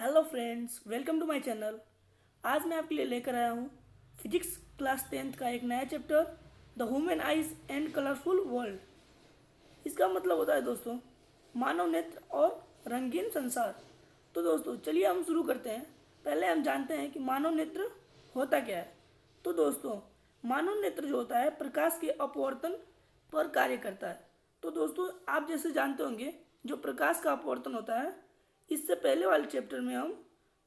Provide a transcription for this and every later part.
Hello friends, welcome to my channel. आज मैं आपके लिए लेकर आया हूँ फिजिक्स क्लास 10th का एक नया chapter, the human eyes and colourful world. इसका मतलब होता है दोस्तों मानव नेत्र और रंगीन संसार। तो दोस्तों चलिए हम शुरू करते हैं। पहले हम जानते हैं कि मानव नेत्र होता क्या है। तो दोस्तों मानव नेत्र जो होता है प्रकाश के अपवर्तन पर कार्य करता है। तो दोस्तों आप जैसे जानते होंगे जो प्रकाश का अपवर्तन होता है, इससे पहले वाले चैप्टर में हम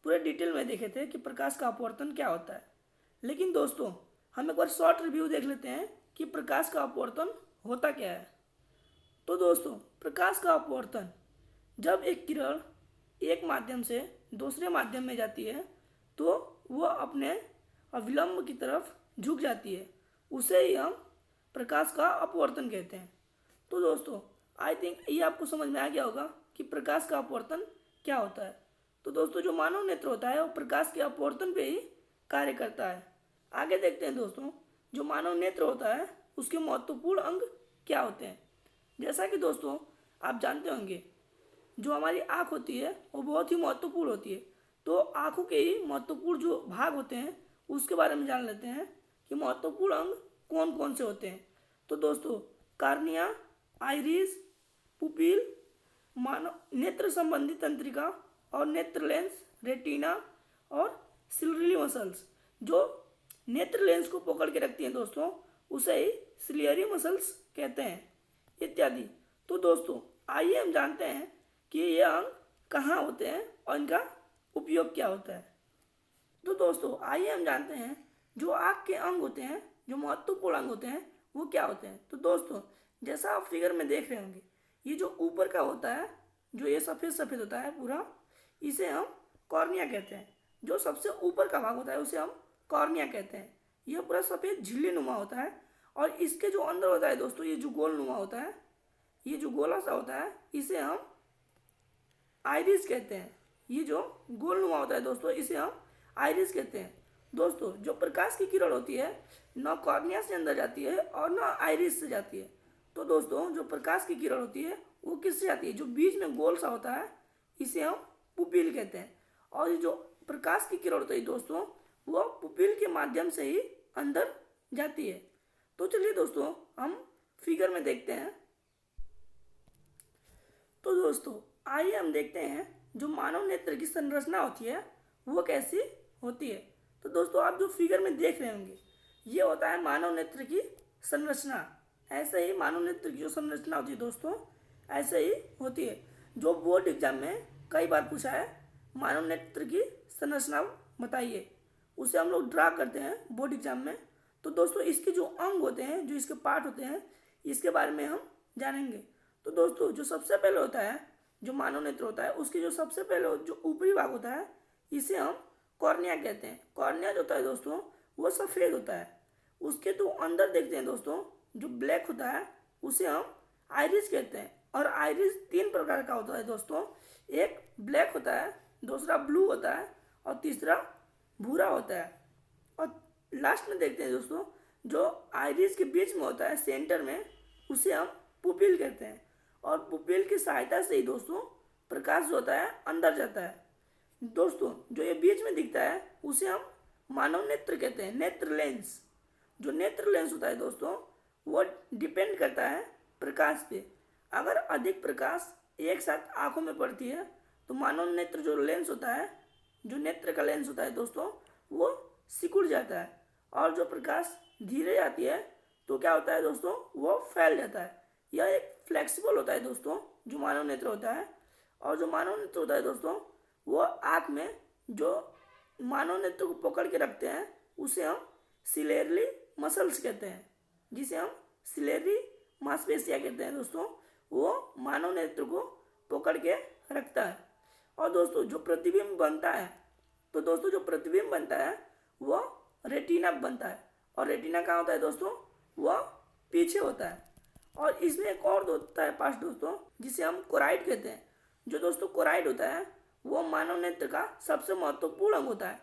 पूरे डिटेल में देखे थे कि प्रकाश का अपवर्तन क्या होता है। लेकिन दोस्तों हम एक बार शॉर्ट रिव्यू देख लेते हैं कि प्रकाश का अपवर्तन होता क्या है। तो दोस्तों प्रकाश का अपवर्तन, जब एक किरण एक माध्यम से दूसरे माध्यम में जाती है तो वह अपने अविलंब की तरफ झुक जाती है, उसे ही हम प्रकाश का अपवर्तन कहते हैं। तो दोस्तों आई थिंक ये आपको समझ में आ गया होगा कि प्रकाश का अपवर्तन क्या होता है। तो दोस्तों जो मानव नेत्र होता है वो प्रकाश के अपवर्तन पे ही कार्य करता है। आगे देखते हैं दोस्तों जो मानव नेत्र होता है उसके महत्वपूर्ण अंग क्या होते हैं। जैसा कि दोस्तों आप जानते होंगे जो हमारी आँख होती है वो बहुत ही महत्वपूर्ण होती है। तो आँखों के ही महत्वपूर्ण जो भाग होते हैं उसके बारे में जान लेते हैं कि महत्वपूर्ण अंग कौन कौन से होते हैं। तो दोस्तों कार्निया, आइरिस, पुपिल, मानव नेत्र संबंधी तंत्रिका और नेत्र लेंस, रेटिना और सिलरी मसल्स जो नेत्र लेंस को पकड़ के रखती हैं दोस्तों, उसे ही सिलियरी मसल्स कहते हैं, इत्यादि। तो दोस्तों आइए हम जानते हैं कि ये अंग कहाँ होते हैं और इनका उपयोग क्या होता है। तो दोस्तों आइए हम जानते हैं जो आँख के अंग होते हैं, जो महत्वपूर्ण अंग होते हैं वो क्या होते हैं। तो दोस्तों जैसा आप फिगर में देख रहे होंगे, ये जो ऊपर का होता है, जो ये सफ़ेद सफ़ेद होता है पूरा, इसे हम कॉर्निया कहते हैं। जो सबसे ऊपर का भाग होता है उसे हम कॉर्निया कहते हैं। यह पूरा सफ़ेद झिल्ली नुमा होता है और इसके जो अंदर होता है दोस्तों, ये जो गोल नुमा होता है, ये जो गोला सा होता है, इसे हम आइरिस कहते हैं। ये जो गोल नुमा होता है दोस्तों, इसे हम आइरिस कहते हैं। दोस्तों जो प्रकाश की किरण होती है न कॉर्निया से अंदर जाती है और न आइरिस से जाती है। तो दोस्तों जो प्रकाश की किरण होती है वो किससे जाती है, जो बीच में गोल सा होता है, इसे हम पुपिल कहते हैं। और ये जो प्रकाश की किरण होती है दोस्तों, वो पुपिल के माध्यम से ही अंदर जाती है। तो चलिए दोस्तों हम फिगर में देखते हैं। तो दोस्तों आइए हम देखते हैं जो मानव नेत्र की संरचना होती है वो कैसी होती है। तो दोस्तों आप जो फिगर में देख रहे होंगे ये होता है मानव नेत्र की संरचना। ऐसे ही मानव नेत्र की जो संरचना होती है दोस्तों ऐसे ही होती है। जो बोर्ड एग्जाम में कई बार पूछा है मानव नेत्र की संरचना बताइए, उसे हम लोग ड्रा करते हैं बोर्ड एग्जाम में। तो दोस्तों इसके जो अंग होते हैं, जो इसके पार्ट होते हैं, इसके बारे में हम जानेंगे। तो दोस्तों जो सबसे पहले होता है, जो मानव नेत्र होता है, उसके जो सबसे पहले जो ऊपरी भाग होता है इसे हम कॉर्निया कहते हैं। कॉर्निया जो होता है दोस्तों वो सफ़ेद होता है। उसके तो अंदर देखते हैं दोस्तों जो ब्लैक होता है उसे हम आइरिस कहते हैं। और आइरिस तीन प्रकार का होता है दोस्तों, एक ब्लैक होता है, दूसरा ब्लू होता है और तीसरा भूरा होता है। और लास्ट में देखते हैं दोस्तों जो आइरिस के बीच में होता है सेंटर में, उसे हम पुपिल कहते हैं। और पुपिल की सहायता से ही दोस्तों प्रकाश जो होता है अंदर जाता है। दोस्तों जो ये बीच में दिखता है उसे हम मानव नेत्र कहते हैं, नेत्र लेंस। जो नेत्र लेंस होता है दोस्तों वो डिपेंड करता है प्रकाश पे। अगर अधिक प्रकाश एक साथ आंखों में पड़ती है तो मानव नेत्र जो लेंस होता है, जो नेत्र का लेंस होता है दोस्तों, वो सिकुड़ जाता है। और जो प्रकाश धीरे आती है तो क्या होता है दोस्तों, वो फैल जाता है। यह एक फ्लेक्सिबल होता है दोस्तों जो मानव नेत्र होता है। और जो मानव नेत्र होता है दोस्तों वो आँख में जो मानव नेत्र को पकड़ के रखते हैं उसे हम सिलेरली मसल्स कहते हैं, जिसे हम सिलेरी मांसपेशियाँ कहते हैं दोस्तों। वो मानव नेत्र को पकड़ के रखता है। और दोस्तों जो प्रतिबिंब बनता है, तो दोस्तों जो प्रतिबिंब बनता है वो रेटिना बनता है। और रेटिना कहाँ होता है दोस्तों, वह पीछे होता है। और इसमें एक और होता है पार्ट दोस्तों जिसे हम कोराइड कहते हैं। जो दोस्तों कोराइड होता है वो मानव नेत्र का सबसे महत्वपूर्ण अंग होता है।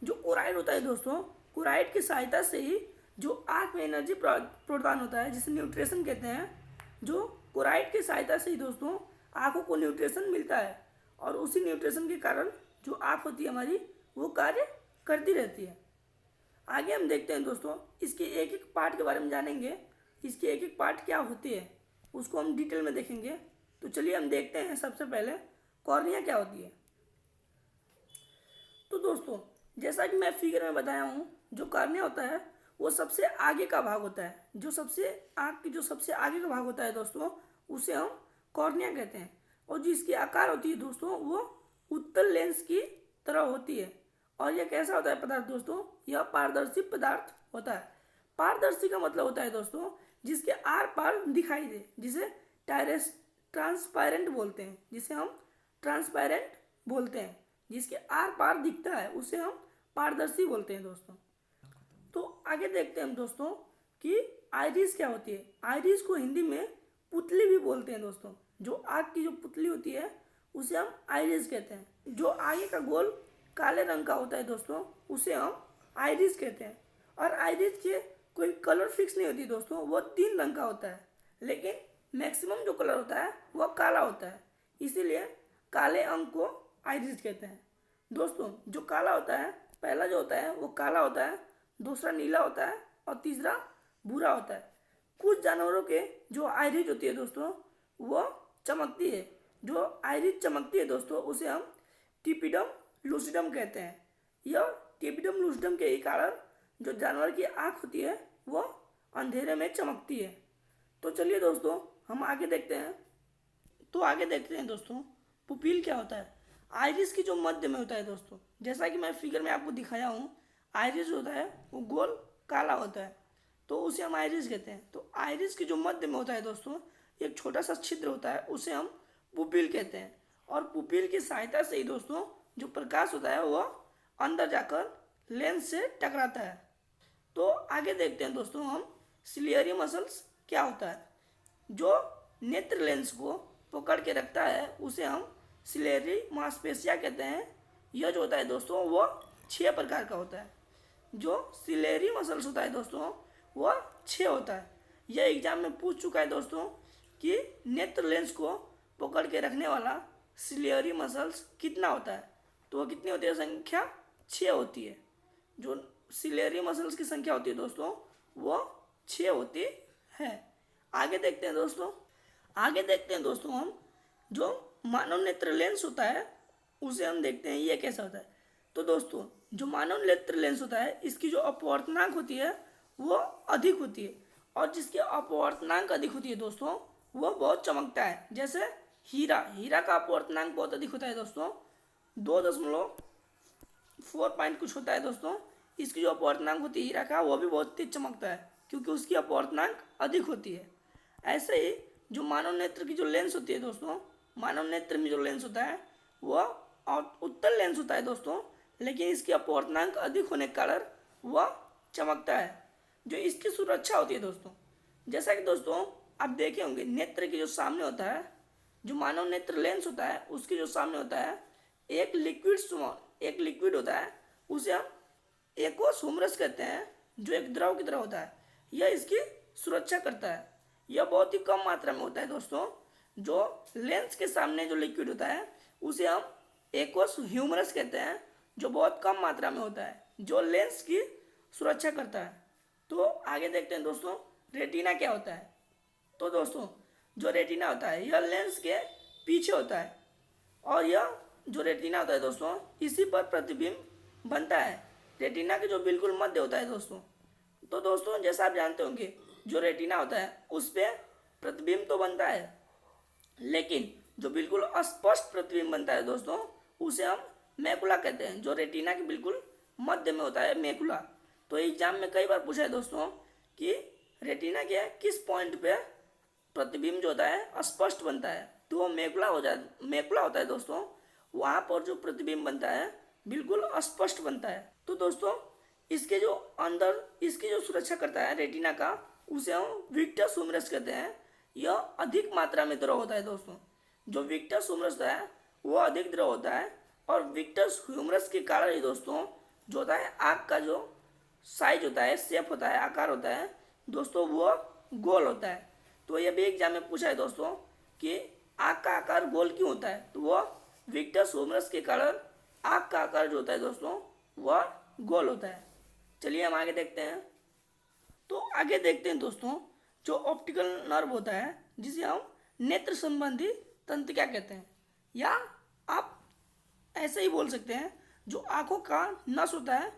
जो कोराइड होता है दोस्तों, कोराइड की सहायता से ही जो आँख में एनर्जी प्रदान होता है, जिसे न्यूट्रिशन कहते हैं, जो कोराइड की सहायता से ही दोस्तों आँखों को न्यूट्रिशन मिलता है। और उसी न्यूट्रिशन के कारण जो आँख होती है हमारी वो कार्य करती रहती है। आगे हम देखते हैं दोस्तों, इसके एक एक पार्ट के बारे में जानेंगे। इसके एक एक पार्ट क्या होती है उसको हम डिटेल में देखेंगे। तो चलिए हम देखते हैं सबसे पहले कॉर्निया क्या होती है। तो दोस्तों जैसा कि मैं फिगर में बताया हूँ, जो कॉर्निया होता है वो सबसे आगे का भाग होता है। जो सबसे आँख की जो सबसे आगे का भाग होता है दोस्तों, उसे हम कॉर्निया कहते हैं। और जो इसकी आकार होती है दोस्तों, वो उत्तल लेंस की तरह होती है। और यह कैसा होता है पदार्थ दोस्तों, यह पारदर्शी पदार्थ होता है। पारदर्शी का मतलब होता है दोस्तों जिसके आर पार दिखाई दे, जिसे ट्रांसपेरेंट बोलते हैं, जिसे हम ट्रांसपेरेंट बोलते हैं। जिसके आर पार दिखता है उसे हम पारदर्शी बोलते हैं दोस्तों। तो आगे देखते हैं हम दोस्तों कि आइरिस क्या होती है। आइरिस को हिंदी में पुतली भी बोलते हैं दोस्तों। जो आँख की जो पुतली होती है उसे हम आइरिस कहते हैं। जो आगे का गोल काले रंग का होता है दोस्तों, उसे हम आइरिस कहते हैं। और आइरिस के कोई कलर फिक्स नहीं होती दोस्तों, वो 3 रंग का होता है, लेकिन मैक्सिमम जो कलर होता है वह काला होता है। इसीलिए काले अंग को आइरिस कहते हैं दोस्तों। जो काला होता है, पहला जो होता है वो काला होता है, दूसरा नीला होता है और तीसरा भूरा होता है। कुछ जानवरों के जो आइरिस होती है दोस्तों वो चमकती है। जो आइरिस चमकती है दोस्तों उसे हम टिपिडम लूसिडम कहते हैं। यह टिपिडम लूसिडम के ही कारण जो जानवर की आँख होती है वो अंधेरे में चमकती है। तो चलिए दोस्तों हम आगे देखते हैं। दोस्तों पुपिल क्या होता है। आइरिस की जो मध्य में होता है दोस्तों, जैसा कि मैं फिगर में आपको दिखाया हूँ, आइरिस होता है वो गोल काला होता है, तो उसे हम आइरिस कहते हैं। तो आइरिस की जो मध्य में होता है दोस्तों, एक छोटा सा छिद्र होता है, उसे हम पुपिल कहते हैं। और पुपिल की सहायता से ही दोस्तों जो प्रकाश होता है वह अंदर जाकर लेंस से टकराता है। तो आगे देखते हैं दोस्तों हम सिलियरी मसल्स क्या होता है। जो नेत्र लेंस को पकड़ के रखता है उसे हम सिलियरी मांसपेशियां कहते हैं। यह जो होता है दोस्तों वह 6 प्रकार का होता है। जो सिलियरी मसल्स होता है दोस्तों वह 6 होता है। यह एग्जाम में पूछ चुका है दोस्तों कि नेत्र लेंस को पकड़ के रखने वाला सिलियरी मसल्स कितना होता है, तो वह कितनी होती है, संख्या 6 होती है। जो सिलियरी मसल्स की संख्या होती है दोस्तों वो 6 होती है। आगे देखते हैं दोस्तों हम जो मानव नेत्र लेंस होता है उसे हम देखते हैं ये कैसा होता है। तो दोस्तों जो मानव नेत्र लेंस होता है इसकी जो अपवर्तनांक होती है वो अधिक होती है। और जिसकी अपवर्तनांक अधिक होती है दोस्तों वो बहुत चमकता है। जैसे हीरा का अपवर्तनांक बहुत अधिक होता है दोस्तों, 2.4 कुछ होता है दोस्तों। इसकी जो अपवर्तनांक होती है हीरा का, वो भी बहुत तेज चमकता है क्योंकि उसकी अपवर्तनांक अधिक होती है। ऐसे ही जो मानव नेत्र की जो लेंस होती है दोस्तों, मानव नेत्र में जो लेंस होता है वह उत्तल लेंस होता है दोस्तों, लेकिन इसकी अपवर्तनांक अधिक होने के कारण वह चमकता है। जो इसकी सुरक्षा होती है दोस्तों, जैसा कि दोस्तों आप देखे होंगे नेत्र के जो सामने होता है, जो मानव नेत्र लेंस होता है उसके जो सामने होता है एक लिक्विड होता है, उसे हम एक्वस ह्यूमरस कहते हैं, जो एक द्रव की तरह होता है। यह इसकी सुरक्षा करता है। यह बहुत ही कम मात्रा में होता है दोस्तों। जो लेंस के सामने जो लिक्विड होता है उसे हम एक्वस ह्यूमरस कहते हैं, जो बहुत कम मात्रा में होता है, जो लेंस की सुरक्षा करता है। तो आगे देखते हैं दोस्तों रेटिना क्या होता है। तो दोस्तों जो रेटिना होता है यह लेंस के पीछे होता है, और यह जो रेटिना होता है दोस्तों इसी पर प्रतिबिंब बनता है। रेटिना के जो बिल्कुल मध्य होता है दोस्तों, तो दोस्तों जैसा आप जानते होंगे जो रेटिना होता है उस पर प्रतिबिंब तो बनता है, लेकिन जो बिल्कुल अस्पष्ट प्रतिबिंब बनता है दोस्तों उसे हम मैकुला कहते हैं। जो रेटिना के बिल्कुल मध्य में होता है मैकुला। तो एग्जाम में कई बार पूछा है दोस्तों कि रेटिना के किस पॉइंट पे प्रतिबिंब जो होता है स्पष्ट बनता है, तो वो मैकुला होता है दोस्तों। वहाँ पर जो प्रतिबिंब बनता है बिल्कुल स्पष्ट बनता है। तो दोस्तों इसके जो अंदर इसकी जो सुरक्षा करता है रेटिना का, उसे हम विक्टस ह्यूमरस कहते हैं। यह अधिक मात्रा में द्रव होता है दोस्तों। जो विक्टस ह्यूमरस होता है वो अधिक द्रव होता है, और विक्टस ह्यूमरस के कारण ही दोस्तों जो होता है आँख का जो साइज होता है, शेप होता है, आकार होता है दोस्तों, वो गोल होता है। तो यह भी एग्जाम में पूछा है दोस्तों कि आँख का आकार गोल क्यों होता है, तो वो विक्टर्स ह्यूमरस के कारण आँख का आकार जो होता है दोस्तों वह गोल होता है। चलिए हम आगे देखते हैं। तो आगे देखते हैं दोस्तों, जो ऑप्टिकल नर्व होता है जिसे हम नेत्र संबंधी तंत्र क्या कहते हैं, या आप ऐसे ही बोल सकते हैं जो आंखों का नस होता है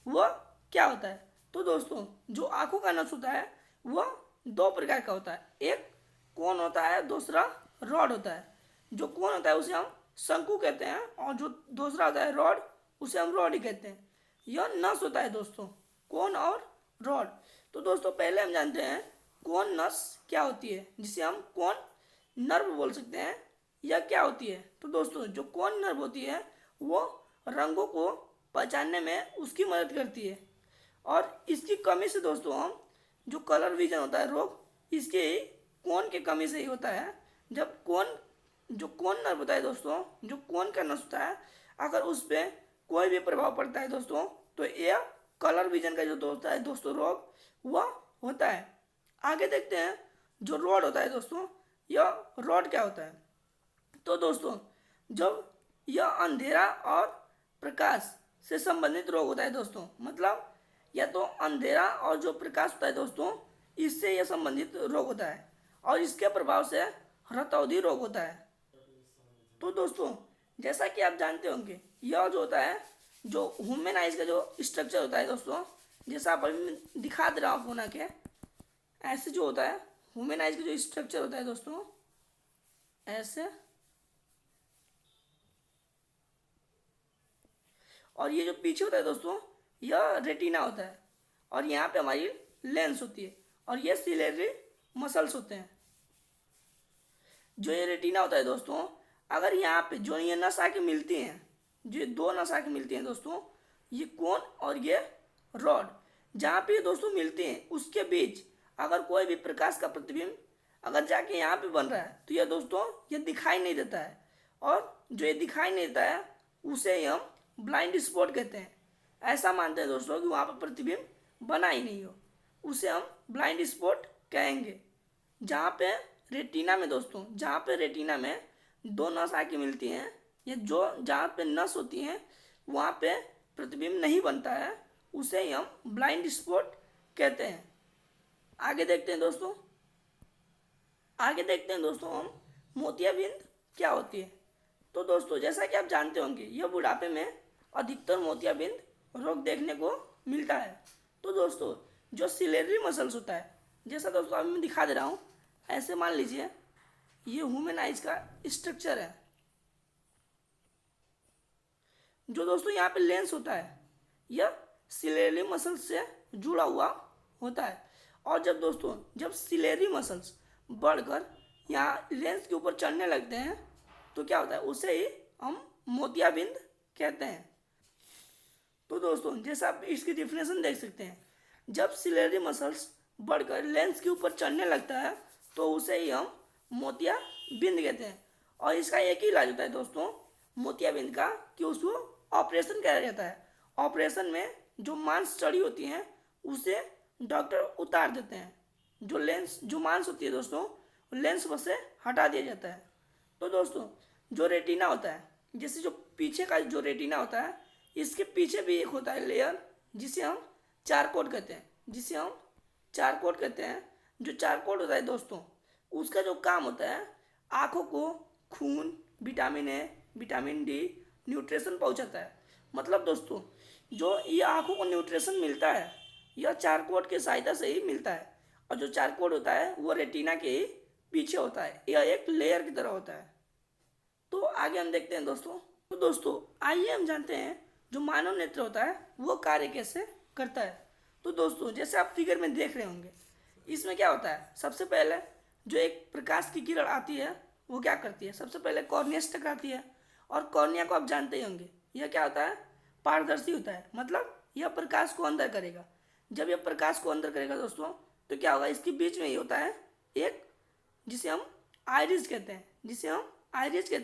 वह क्या होता है। तो दोस्तों जो आंखों का नस होता है वह दो प्रकार का होता है, एक कोन होता है, दूसरा रॉड होता है। जो कोन होता है उसे हम शंकु कहते हैं और जो दूसरा होता है रॉड उसे हम रॉड ही कहते हैं। यह नस होता है दोस्तों, कोन और रॉड। तो दोस्तों पहले हम जानते हैं कोन नस क्या होती है, जिसे हम कोन नर्व बोल सकते हैं, यह क्या होती है। तो दोस्तों जो कोन नर्व होती है वो रंगों को पहचानने में उसकी मदद करती है, और इसकी कमी से दोस्तों हम जो कलर विजन होता है रोग इसके कोन के कमी से ही होता है। जब कोन नर्व होता है दोस्तों, जो कोन का नस होता है, अगर उस पर कोई भी प्रभाव पड़ता है दोस्तों तो यह कलर विजन का जो होता है दोस्तों रोग वह होता है। आगे देखते हैं जो रॉड होता है दोस्तों, यह रॉड क्या होता है। तो दोस्तों जब यह अंधेरा और प्रकाश से संबंधित रोग होता है दोस्तों, मतलब या तो अंधेरा और जो प्रकाश होता है दोस्तों इससे यह संबंधित रोग होता है, और इसके प्रभाव से रतौंधी रोग होता है। तो दोस्तों जैसा कि आप जानते होंगे यह जो होता है जो ह्यूमन आइज का जो स्ट्रक्चर होता है दोस्तों, जैसा आप अभी दिखा दे रहा हूँ फोन के, ऐसे जो होता है ह्यूमन आइज का जो स्ट्रक्चर होता है दोस्तों ऐसे, और ये जो पीछे होता है दोस्तों यह रेटिना होता है, और यहाँ पे हमारी लेंस होती है, और ये सिलेरी मसल्स होते हैं। जो ये रेटिना होता है दोस्तों, अगर यहाँ पे जो ये नस आके मिलती हैं, जो ये दो नस आके मिलती हैं दोस्तों, ये कोन और ये रॉड, जहाँ पे दोस्तों मिलते हैं उसके बीच अगर कोई भी प्रकाश का प्रतिबिंब अगर जाके यहाँ पे बन रहा है तो यह दोस्तों ये दिखाई नहीं देता है, और जो ये दिखाई नहीं देता है उसे ही हम ब्लाइंड स्पॉट कहते हैं। ऐसा मानते हैं दोस्तों कि वहाँ पर प्रतिबिंब बना ही नहीं हो, उसे हम ब्लाइंड स्पॉट कहेंगे। जहाँ पे रेटिना में दोस्तों, जहाँ पे रेटिना में दो नस आके मिलती हैं, या जो जहाँ पे नस होती हैं वहाँ पे प्रतिबिंब नहीं बनता है, उसे ही हम ब्लाइंड स्पॉट कहते हैं। आगे देखते हैं दोस्तों, हम मोतियाबिंद क्या होती है। तो दोस्तों जैसा कि आप जानते होंगे यह बुढ़ापे में अधिकतर मोतियाबिंद रोग देखने को मिलता है। तो दोस्तों जो सिलेरी मसल्स होता है, जैसा दोस्तों अभी मैं दिखा दे रहा हूँ, ऐसे मान लीजिए ये ह्यूमन आइज का स्ट्रक्चर है। जो दोस्तों यहाँ पे लेंस होता है यह सिलेरी मसल्स से जुड़ा हुआ होता है, और जब सिलेरी मसल्स बढ़कर यहाँ लेंस के ऊपर चढ़ने लगते हैं तो क्या होता है, उसे ही हम मोतियाबिंद कहते हैं। तो दोस्तों जैसा आप इसकी डिफिनेशन देख सकते हैं, जब सिलेरी मसल्स बढ़कर लेंस के ऊपर चढ़ने लगता है तो उसे ही हम मोतियाबिंद कहते हैं। और इसका एक ही इलाज होता है दोस्तों मोतियाबिंद का, कि उसको ऑपरेशन किया जाता है। ऑपरेशन में जो मांसचड़ी होती हैं उसे डॉक्टर उतार देते हैं, जो मांस होती है दोस्तों लेंस पर से हटा दिया जाता है। तो दोस्तों जो रेटिना होता है, जैसे जो पीछे का जो रेटिना होता है इसके पीछे भी एक होता है लेयर जिसे हम चारकोड कहते हैं, जो चारकोड होता है दोस्तों उसका जो काम होता है आँखों को खून, vitamin A, vitamin D, nutrition पहुंचाता है। मतलब दोस्तों जो ये आँखों को न्यूट्रिशन मिलता है यह चारकोड की सहायता से ही मिलता है, और जो चारकोड होता है वो रेटिना के ही पीछे होता है, यह एक लेयर की तरह होता है। तो आगे हम देखते हैं दोस्तों। तो दोस्तों आइए हम जानते हैं जो मानव नेत्र होता है वो कार्य कैसे करता है। तो दोस्तों जैसे आप फिगर में देख रहे होंगे, इसमें क्या होता है, सबसे पहले जो एक प्रकाश की किरण आती है वो क्या करती है, सबसे पहले कॉर्निया से टकराती है, और कॉर्निया को आप जानते ही होंगे यह क्या होता है, पारदर्शी होता है, मतलब यह प्रकाश को अंदर करेगा। जब यह प्रकाश को अंदर करेगा दोस्तों तो क्या होगा, इसके बीच में ही होता है एक जिसे हम आइरिस कहते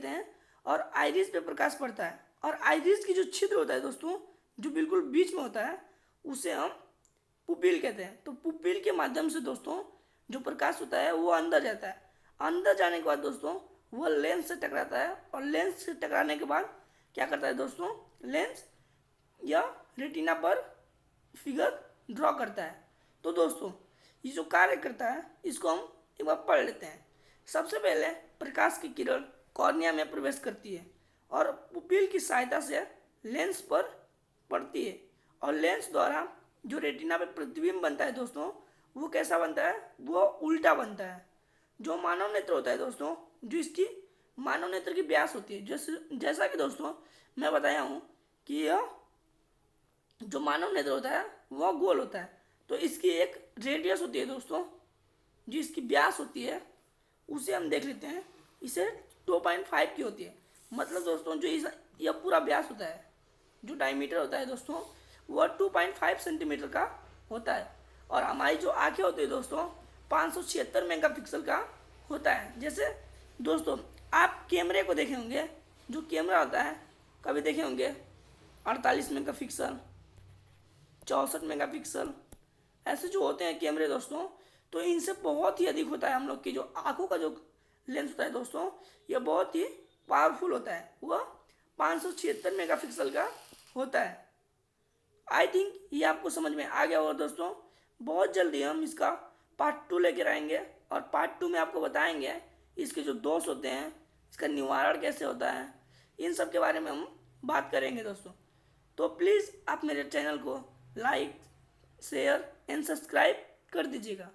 हैं, और आइरिस पे प्रकाश पड़ता है, और आइरिस की जो छिद्र होता है दोस्तों जो बिल्कुल बीच में होता है उसे हम पुपिल कहते हैं। तो पुपिल के माध्यम से दोस्तों जो प्रकाश होता है वो अंदर जाता है। अंदर जाने के बाद दोस्तों वह लेंस से टकराता है और लेंस से टकराने के बाद क्या करता है दोस्तों, लेंस या रेटिना पर फिगर ड्रॉ करता है। तो दोस्तों ये जो कार्य करता है इसको हम एक बार पढ़ लेते हैं। सबसे पहले प्रकाश की किरण कॉर्निया में प्रवेश करती है और पुपिल की सहायता से लेंस पर पड़ती है और लेंस द्वारा जो रेटिना पर प्रतिबिंब बनता है दोस्तों, वो कैसा बनता है, वो उल्टा बनता है। जो मानव नेत्र होता है दोस्तों, जो इसकी मानव नेत्र की व्यास होती है, जैसा कि दोस्तों मैं बताया हूँ कि यह जो मानव नेत्र होता है वह गोल होता है। तो इसकी एक रेडियस होती है दोस्तों, जो इसकी व्यास होती है उसे हम देख लेते हैं। इसे 2.5 की होती है। मतलब दोस्तों जो यह पूरा व्यास होता है, जो डायमीटर होता है दोस्तों, वह 2.5 सेंटीमीटर का होता है। और हमारी जो आंखें होती है दोस्तों 576 मेगापिक्सल का होता है। जैसे दोस्तों आप कैमरे को देखे होंगे, जो कैमरा होता है कभी देखे होंगे 48 मेगापिक्सल, 64 मेगापिक्सल, ऐसे जो होते हैं कैमरे दोस्तों, तो इनसे बहुत ही अधिक होता है हम लोग की जो आंखों का जो लेंस होता है दोस्तों, यह बहुत ही पावरफुल होता है। वह 576 मेगापिक्सल का होता है। आई थिंक ये आपको समझ में आ गया होगा दोस्तों। बहुत जल्दी हम इसका पार्ट 2 लेकर आएंगे और पार्ट 2 में आपको बताएंगे इसके जो दोष होते हैं, इसका निवारण कैसे होता है, इन सब के बारे में हम बात करेंगे दोस्तों। तो प्लीज़ आप मेरे चैनल को लाइक, शेयर एंड सब्सक्राइब कर दीजिएगा।